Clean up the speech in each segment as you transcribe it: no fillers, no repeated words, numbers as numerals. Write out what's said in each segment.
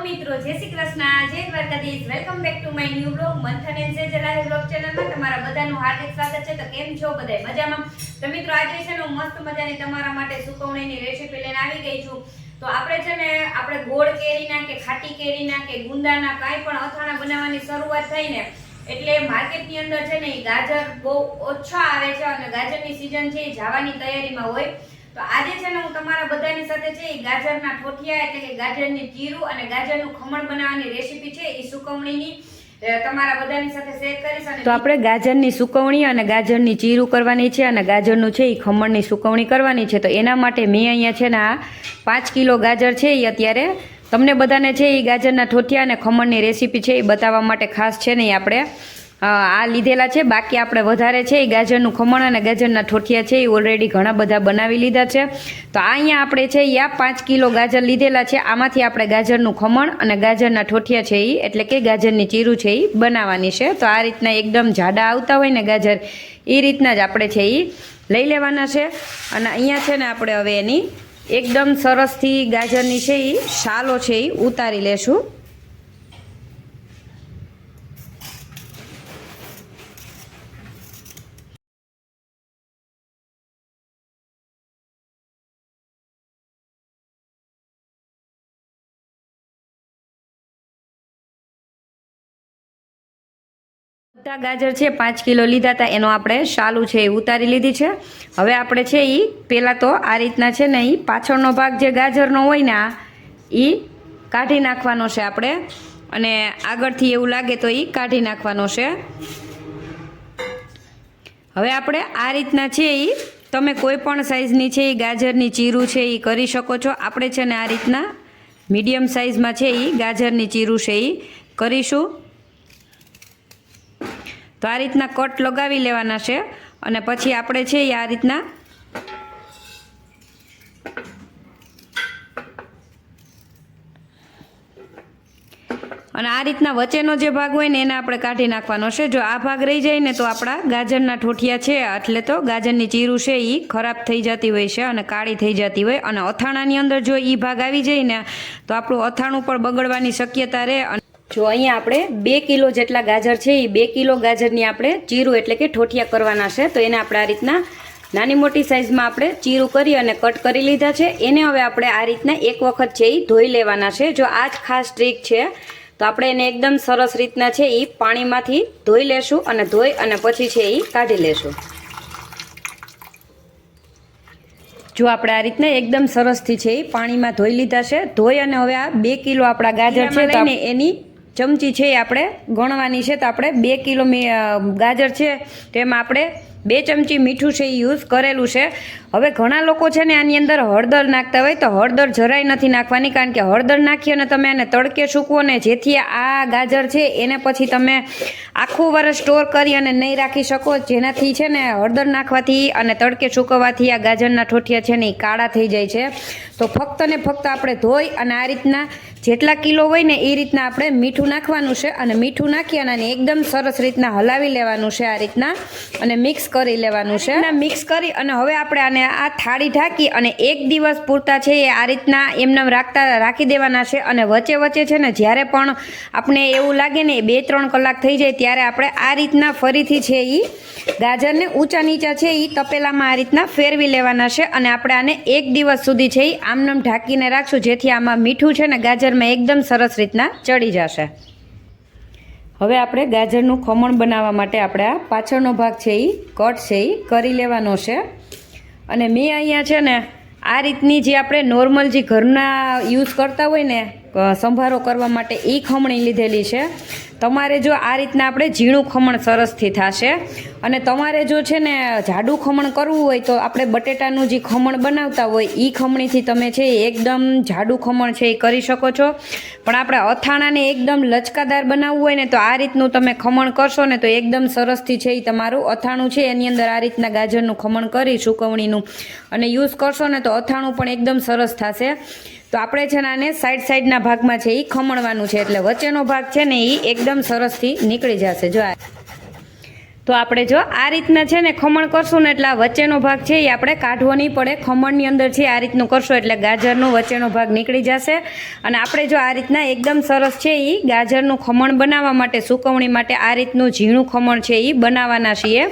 મિત્રો, જય શ્રી કૃષ્ણ, જય Dwarkadhish. Welcome back to my new blog. મંથન એન્ડ સેજલ લાઈવ બ્લોગ ચેનલમાં તમારા બધાનું હાર્દિક સ્વાગત છે. તો કેમ છો બધાય? મજામાં? તો મિત્રો, આજે છે ને હું મસ્ત મજાની તમારા માટે સુકવણીની રેસીપી લઈને આવી ગઈ છું. તો આપણે છે ને ગોળ કેરીના કે ખાટી કેરીના કે ગુંદાના કાંઈ પણ અથાણા બનાવવાની શરૂઆત થઈ ને એટલે માર્કેટની અંદર છે ને ગાજર બહુ ઓછા આવે છે અને ગાજરની સિઝન છે એ જવાની તૈયારીમાં હોય. તો આજે છે ને હું તમારા બધાની સાથે છે એ ગાજરના ઠોઠિયા એટલે કે ગાજરની ચીરું અને ગાજરનું ખમણ બનાવવાની રેસીપી છે એ સુકવણીની તમારા બધાની સાથે શેર કરીશ. તો આપણે ગાજરની સુકવણી અને ગાજરની ચીરું કરવાની છે અને ગાજરનું છે એ ખમણની સુકવણી કરવાની છે. તો એના માટે મેં અહીંયા છે ને આ 5 કિલો ગાજર છે એ અત્યારે તમને બધાને છે એ ગાજરના ઠોઠિયા અને ખમણની રેસીપી છે એ બતાવવા માટે ખાસ છે ને આપણે આ લીધેલા છે. બાકી આપણે વધારે છે એ ગાજરનું ખમણ અને ગાજરના ઠોઠિયા છે એ ઓલરેડી ઘણા બધા બનાવી લીધા છે. તો આ અહીંયા આપણે છે એ 5 કિલો ગાજર લીધેલા છે. આમાંથી આપણે ગાજરનું ખમણ અને ગાજરના ઠોઠિયા છે એ એટલે કે ગાજરની ચીરું છે એ બનાવવાની છે. તો આ રીતના એકદમ જાડા આવતા હોય ને ગાજર એ રીતના જ આપણે છે એ લઈ લેવાના છે. અને અહીંયા છે ને આપણે હવે એની એકદમ સરસથી ગાજરની છે એ શાલો છે એ ઉતારી લેશું. બધા ગાજર છે 5 કિલો લીધા હતા એનો આપણે શાલું છે એ ઉતારી લીધી છે. હવે આપણે છે એ પહેલાં તો આ રીતના છે ને એ પાછળનો ભાગ જે ગાજરનો હોય ને એ કાઢી નાખવાનો છે આપણે અને આગળથી એવું લાગે તો એ કાઢી નાખવાનો છે. હવે આપણે આ રીતના છે એ તમે કોઈ પણ સાઇઝની છે એ ગાજરની ચીરું છે એ કરી શકો છો. આપણે છે ને આ રીતના મીડિયમ સાઇઝમાં છે એ ગાજરની ચીરું છે એ કરીશું. તો આ રીતના કટ લગાવી લેવાના છે અને પછી આપણે છે એ આ રીતના અને આ રીતના વચ્ચેનો જે ભાગ હોય ને એને આપણે કાઢી નાખવાનો છે. જો આ ભાગ રહી જાય ને તો આપણા ગાજરના ઠોઠિયા છે એટલે તો ગાજરની ચીરું છે એ ખરાબ થઈ જતી હોય છે અને કાળી થઈ જતી હોય. અને અથાણાની અંદર જો એ ભાગ આવી જાય ને તો આપણું અથાણું પણ બગડવાની શક્યતા રહે. જો અહીંયા આપણે 2 કિલો જેટલા ગાજર છે એ 2 કિલો ગાજરની આપણે ચીરું એટલે કે ઠોઠિયા કરવાના છે. તો એને આપણે આ રીતના નાની મોટી સાઇઝમાં આપણે ચીરું કરી અને કટ કરી લીધા છે. એને હવે આપણે આ રીતના એક વખત છે એ ધોઈ લેવાના છે. જો આ જ ખાસ ટ્રીક છે. તો આપણે એને એકદમ સરસ રીતના છે એ પાણીમાંથી ધોઈ લેશું અને ધોઈ અને પછી છે એ કાઢી લેશું. જો આપણે આ રીતના એકદમ સરસથી છે એ પાણીમાં ધોઈ લીધા છે. ધોઈ અને હવે આ 2 કિલો આપણા ગાજર છે લઈને એની ચમચી છે એ આપણે ગણવાની છે. તો આપણે 2 કિલો ગાજર છે તેમાં આપણે 2 ચમચી મીઠું છે એ યુઝ કરેલું છે. હવે ઘણા લોકો છે ને આની અંદર હળદર નાખતા હોય તો હળદર જરાય નથી નાખવાની, કારણ કે હળદર નાખી અને તમે આને તડકે સૂકવો ને જેથી આ ગાજર છે એને પછી તમે આખું વર્ષ સ્ટોર કરી અને નહીં રાખી શકો. જેનાથી છે ને હળદર નાખવાથી અને તડકે સૂકવવાથી આ ગાજરના ઠોઠિયા છે ને એ કાળા થઈ જાય છે. તો ફક્ત ને ફક્ત આપણે ધોઈ અને આ રીતના જેટલા કિલો હોય ને એ રીતના આપણે મીઠું નાખવાનું છે અને મીઠું નાખી અને એકદમ સરસ રીતના હલાવી લેવાનું છે આ રીતના અને મિક્સ કરી લેવાનું છે. મિક્સ કરી અને હવે આપણે આને આ થાળી ઢાંકી અને 1 દિવસ પૂરતા છે એ આ રીતના એમને રાખી દેવાના છે. અને વચ્ચે વચ્ચે છે ને જ્યારે પણ આપણે એવું લાગે ને 2-3 કલાક થઈ જાય ત્યારે આપણે આ રીતના ફરીથી છે એ ગાજરને ઊંચા નીચા છે એ તપેલામાં આ રીતના ફેરવી લેવાના છે. અને આપણે આને 1 દિવસ સુધી છે એ આમનામ ઢાંકીને રાખશું જેથી આમાં મીઠું છે ને ગાજરમાં એકદમ સરસ રીતના ચડી જશે. હવે આપણે ગાજરનું ખમણ બનાવવા માટે આપણે આ પાછળનો ભાગ છે એ કટ છે એ કરી લેવાનો છે. અને મેં અહીંયા છે ને આ રીતની જે આપણે નોર્મલ જે ઘરના યુઝ કરતા હોય ને સંભારો કરવા માટે એ ખમણી લીધેલી છે. તમારે જો આ રીતના આપણે ઝીણું ખમણ સરસથી થશે. અને તમારે જો છે ને જાડું ખમણ કરવું હોય તો આપણે બટેટાનું જે ખમણ બનાવતા હોય એ ખમણીથી તમે છે એકદમ જાડું ખમણ છે એ કરી શકો છો. પણ આપણે અથાણાને એકદમ લચકાદાર બનાવવું હોય ને તો આ રીતનું તમે ખમણ કરશો ને તો એકદમ સરસથી છે એ તમારું અથાણું છે એની અંદર આ રીતના ગાજરનું ખમણ કરી સુકવણીનું અને યુઝ કરશો ને તો અથાણું પણ એકદમ સરસ થશે. તો આપણે છે ને આને સાઈડના ભાગમાં છે એ ખમણવાનું છે એટલે વચ્ચેનો ભાગ છે ને એ એકદમ સરસથી નીકળી જશે. જો તો આપણે જો આ રીતના છે ને ખમણ કરશું ને એટલે આ વચ્ચેનો ભાગ છે એ આપણે કાઢવો નહીં પડે. ખમણની અંદર છે આ રીતનું કરશો એટલે ગાજરનો વચ્ચેનો ભાગ નીકળી જશે. અને આપણે જો આ રીતના એકદમ સરસ છે એ ગાજરનું ખમણ બનાવવા માટે સુકવણી માટે આ રીતનું ઝીણું ખમણ છે એ બનાવવાના છીએ.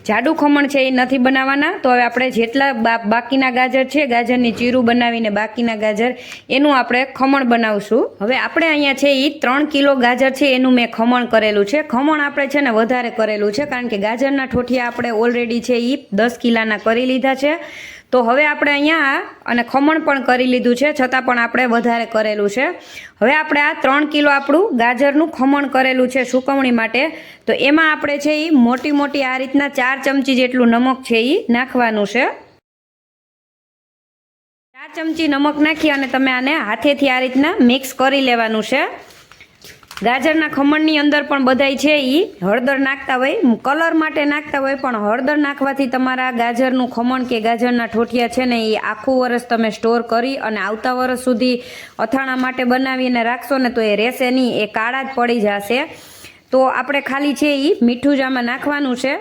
જાડું ખમણ છે એ નથી બનાવવાના. તો હવે આપણે જેટલા બાકીના ગાજર છે ગાજરની ચીરું બનાવીને બાકીના ગાજર એનું આપણે ખમણ બનાવશું. હવે આપણે અહીંયા છે એ 3 કિલો ગાજર છે એનું મેં ખમણ કરેલું છે. ખમણ આપણે છે ને વધારે કરેલું છે કારણ કે ગાજરના ઠોઠિયા આપણે ઓલરેડી છે એ 10 કિલાના કરી લીધા છે. તો હવે આપણે અહીંયા અને ખમણ પણ કરી લીધું છે છતાં પણ આપણે વધારે કરેલું છે. હવે આપણે આ 3 કિલો આપણું ગાજરનું ખમણ કરેલું છે સુકવણી માટે. તો એમાં આપણે છે એ મોટી મોટી આ રીતના 4 ચમચી જેટલું નમક છે એ નાખવાનું છે. 4 ચમચી નમક નાખી અને તમે આને હાથેથી આ રીતના મિક્સ કરી લેવાનું છે. ગાજરના ખમણની અંદર પણ બધાય છે એ હળદર નાખતા હોય, કલર માટે નાખતા હોય, પણ હળદર નાખવાથી તમારા ગાજરનું ખમણ કે ગાજરના ઠોઠિયા છે ને એ આખું વરસ તમે સ્ટોર કરી અને આવતા વરસ સુધી અથાણા માટે બનાવીને રાખશો ને તો એ રહેશે નહીં, એ કાળા જ પડી જશે. તો આપણે ખાલી છે એ મીઠું જ આમાં નાખવાનું છે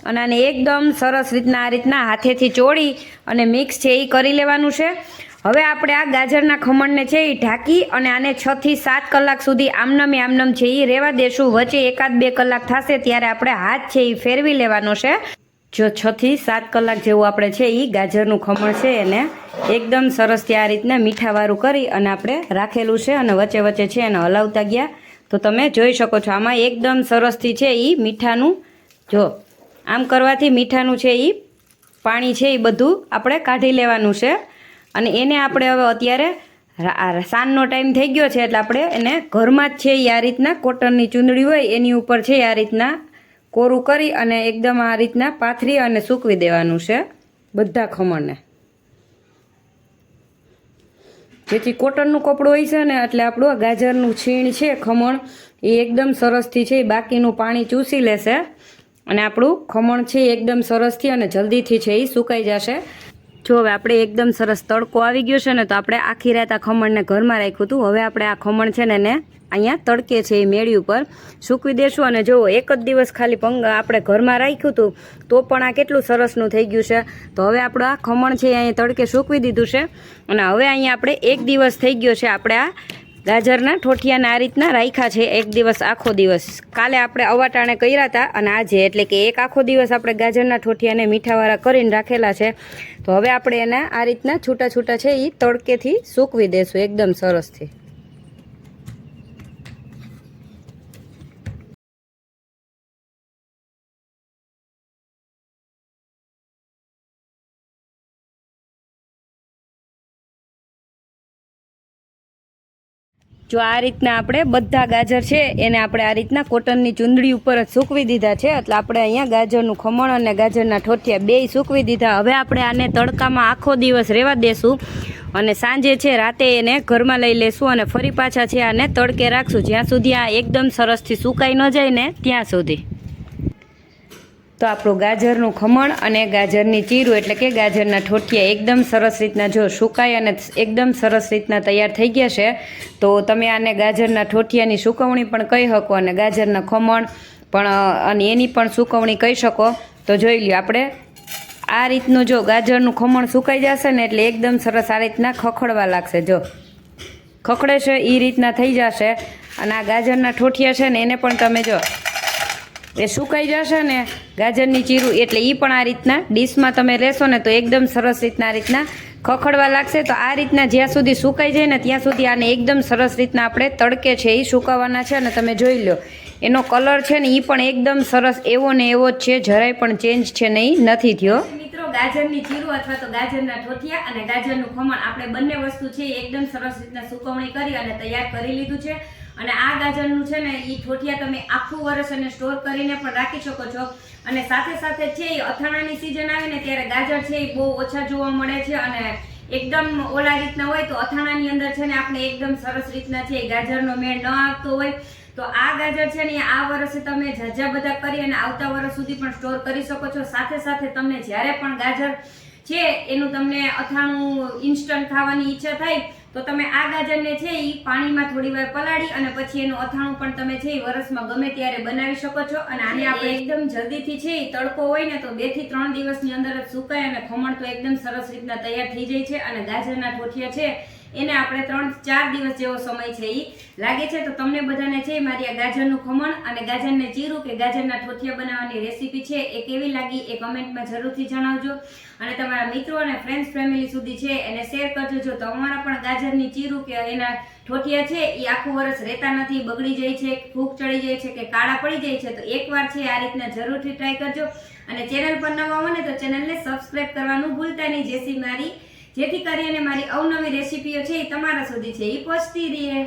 અને આને એકદમ સરસ રીતના આ રીતના હાથેથી ચોળી અને મિક્સ છે એ કરી લેવાનું છે. હવે આપણે આ ગાજરના ખમણને છે એ ઢાંકી અને આને 6 થી 7 કલાક સુધી આમનમ છે એ રહેવા દેશું. વચ્ચે 1-2 કલાક થશે ત્યારે આપણે હાથ છે એ ફેરવી લેવાનો છે. જો 6 થી 7 કલાક જેવું આપણે છે એ ગાજરનું ખમણ છે એને એકદમ સરસથી આ રીતના મીઠાવાળું કરી અને આપણે રાખેલું છે અને વચ્ચે વચ્ચે છે એને હલાવતા ગયા. તો તમે જોઈ શકો છો આમાં એકદમ સરસથી છે એ મીઠાનું, જો આમ કરવાથી મીઠાનું છે એ પાણી છે એ બધું આપણે કાઢી લેવાનું છે. અને એને આપણે હવે અત્યારે સાંજનો ટાઈમ થઈ ગયો છે એટલે આપણે એને ઘરમાં જ છે એ આ રીતના કોટનની ચૂંદડી હોય એની ઉપર છે આ રીતના કોરું કરી અને એકદમ આ રીતના પાથરી અને સૂકવી દેવાનું છે બધા ખમણને. જેથી કોટનનું કપડું હોય છે ને એટલે આપણું ગાજરનું છીણ છે ખમણ એ એકદમ સરસથી છે બાકીનું પાણી ચૂસી લેશે અને આપણું ખમણ છે એકદમ સરસથી અને જલ્દીથી છે એ સુકાઈ જશે. જો હવે આપણે એકદમ સરસ તડકો આવી ગયો છે ને તો આપણે આખી રાત આ ખમણને ઘરમાં રાખ્યું હતું. હવે આપણે આ ખમણ છે ને એને અહીંયા તડકે છે એ મેળી ઉપર સૂકવી દેશું. અને જુઓ એક જ દિવસ ખાલી આપણે ઘરમાં રાખ્યું હતું તો પણ આ કેટલું સરસનું થઈ ગયું છે. તો હવે આપણું આ ખમણ છે અહીંયા તડકે સૂકવી દીધું છે અને હવે અહીંયા આપણે 1 દિવસ થઈ ગયો છે આપણે આ ગાજરના ઠોઠિયાને આ રીતના રાખ્યા છે 1 દિવસ આખો દિવસ. કાલે આપણે અવાટાણે કર્યા હતા અને આજે એટલે કે એક આખો દિવસ આપણે ગાજરના ઠોઠિયાને મીઠાવાળા કરીને રાખેલા છે. તો હવે આપણે એને આ રીતના છૂટા છૂટા છે એ તડકેથી સૂકવી દેશું એકદમ સરસથી. જો આ રીતના આપણે બધા ગાજર છે એને આપણે આ રીતના કોટનની ચૂંદડી ઉપર જ સૂકવી દીધા છે. એટલે આપણે અહીંયા ગાજરનું ખમણ અને ગાજરના ઠોઠિયા બેય સૂકવી દીધા. હવે આપણે આને તડકામાં આખો દિવસ રહેવા દેશું અને સાંજે છે રાતે એને ઘરમાં લઈ લેશું અને ફરી પાછા છે આને તડકે રાખશું જ્યાં સુધી આ એકદમ સરસથી સુકાઈ ન જાય ને ત્યાં સુધી. તો આપણું ગાજરનું ખમણ અને ગાજરની ચીરું એટલે કે ગાજરના ઠોઠિયા એકદમ સરસ રીતના જો સુકાઈ અને એકદમ સરસ રીતના તૈયાર થઈ ગયા છે. તો તમે આને ગાજરના ઠોઠિયાની સુકવણી પણ કહી શકો અને ગાજરના ખમણ પણ અને એની પણ સુકવણી કહી શકો. તો જોઈ લ્યો આપણે આ રીતનું જો ગાજરનું ખમણ સુકાઈ જશે ને એટલે એકદમ સરસ આ રીતના ખખડવા લાગશે. જો ખખડે છે એ રીતના થઈ જશે અને આ ગાજરના ઠોઠિયા છે ને એને પણ તમે જો એ સુકાઈ જશે ને ગાજરની ચીરું એટલે એ પણ આ રીતના ડીશમાં તમે લેશો ને તો એકદમ સરસ રીતના આ રીતના ખખડવા લાગશે. તો આ રીતના જ્યાં સુધી સુકાઈ જાય ને ત્યાં સુધી આને એકદમ સરસ રીતના આપણે તડકે છે એ સુકાવવાના છે. અને તમે જોઈ લો એનો કલર છે ને એ પણ એકદમ સરસ એવો ને એવો જ છે, જરાય પણ ચેન્જ છે નહીં નથી થયો. મિત્રો ગાજરની ચીરું અથવા તો ગાજરના ઠોઠિયા અને ગાજરનું ખમણ આપણે બંને વસ્તુ છે એકદમ સરસ રીતના સુકવણી કરી અને તૈયાર કરી લીધું છે. અને આ ગાજરનું છે ને એ ઠોઠિયા તમે આખું વર્ષ અને સ્ટોર કરીને પણ રાખી શકો છો. અને સાથે સાથે છે એ અથાણાની સિઝન આવે ને ત્યારે ગાજર છે એ બહુ ઓછા જોવા મળે છે અને એકદમ ઓલા રીતના હોય તો અથાણાની અંદર છે ને આપણે એકદમ સરસ રીતના છે ગાજરનો મેળ ન આવતો હોય. તો આ ગાજર છે ને આ વર્ષે તમે ઝાઝા બધા કરી અને આવતા વર્ષ સુધી પણ સ્ટોર કરી શકો છો. સાથે સાથે તમને જ્યારે પણ ગાજર છે એનું તમને અથાણું ઇન્સ્ટન્ટ ખાવાની ઈચ્છા થાય તો તમે આ ગાજરને છે એ પાણીમાં થોડી વાર પલાળી અને પછી એનું અથાણું પણ તમે છે એ વરસમાં ગમે ત્યારે બનાવી શકો છો. અને આને આપણે એકદમ જલ્દીથી છે એ તડકો હોય ને તો 2 થી 3 દિવસની અંદર જ સુકાય અને ખમણ તો એકદમ સરસ રીતના તૈયાર થઈ જાય છે. અને ગાજરના ઠોઠિયા છે એને આપણે 3-4 દિવસ જેવો સમય છે એ લાગે છે. તો તમને બધાને છે મારી આ ગાજરનું ખમણ અને ગાજરને ચીરું કે ગાજરના ઠોઠિયા બનાવવાની રેસીપી છે એ કેવી લાગી એ કમેન્ટમાં જરૂરથી જણાવજો. અને તમારા મિત્રો અને ફ્રેન્ડ્સ ફેમિલી સુધી છે એને શેર કરજો. જો તમારા પણ ગાજરની ચીરું કે એના ઠોઠિયા છે એ આખું વર્ષ રહેતા નથી, બગડી જાય છે, ફૂગ ચડી જાય છે કે કાળા પડી જાય છે, તો એકવાર છે આ રીતના જરૂરથી ટ્રાય કરજો. અને ચેનલ પર નવા હો ને તો ચેનલને સબસ્ક્રાઇબ કરવાનું ભૂલતા નહીં, જેથી કરીને મારી અવનવી રેસીપીઓ છે એ તમારા સુધી છે એ પહોંચતી રહે.